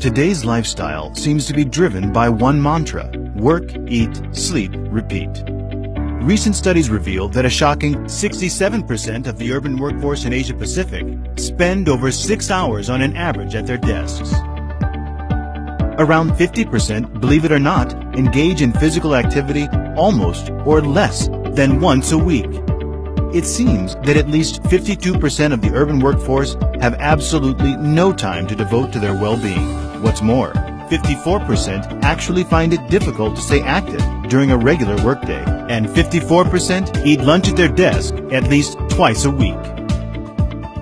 Today's lifestyle seems to be driven by one mantra: work, eat, sleep, repeat. Recent studies reveal that a shocking 67% of the urban workforce in Asia Pacific spend over 6 hours on an average at their desks. Around 50%, believe it or not, engage in physical activity almost or less than once a week. It seems that at least 52% of the urban workforce have absolutely no time to devote to their well-being. What's more, 54% actually find it difficult to stay active during a regular workday, and 54% eat lunch at their desk at least twice a week.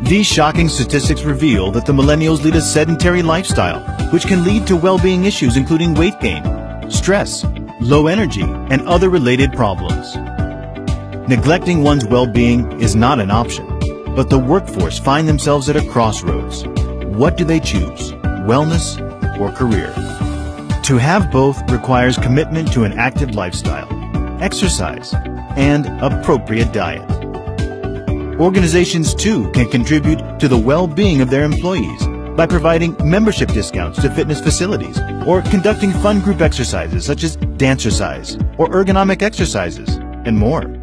These shocking statistics reveal that the millennials lead a sedentary lifestyle, which can lead to well-being issues including weight gain, stress, low energy, and other related problems. Neglecting one's well-being is not an option, but the workforce find themselves at a crossroads. What do they choose, wellness or career? To have both requires commitment to an active lifestyle, exercise, and appropriate diet. Organizations too can contribute to the well-being of their employees by providing membership discounts to fitness facilities or conducting fun group exercises such as dancercise or ergonomic exercises, and more.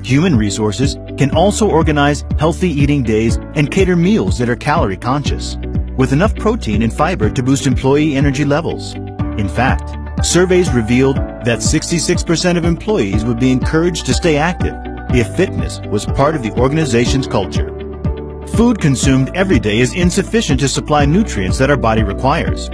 Human resources can also organize healthy eating days and cater meals that are calorie conscious, with enough protein and fiber to boost employee energy levels. In fact, surveys revealed that 66% of employees would be encouraged to stay active if fitness was part of the organization's culture. Food consumed every day is insufficient to supply nutrients that our body requires.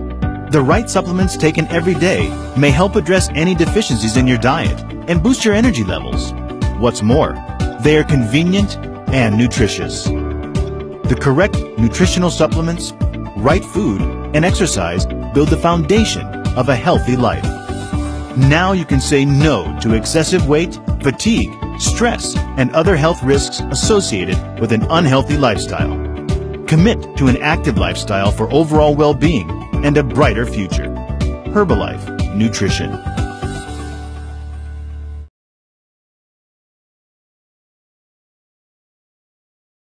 The right supplements taken every day may help address any deficiencies in your diet and boost your energy levels. What's more, they are convenient and nutritious. The correct nutritional supplements, right food, and exercise build the foundation of a healthy life. Now you can say no to excessive weight, fatigue, stress, and other health risks associated with an unhealthy lifestyle. Commit to an active lifestyle for overall well-being and a brighter future. Herbalife Nutrition.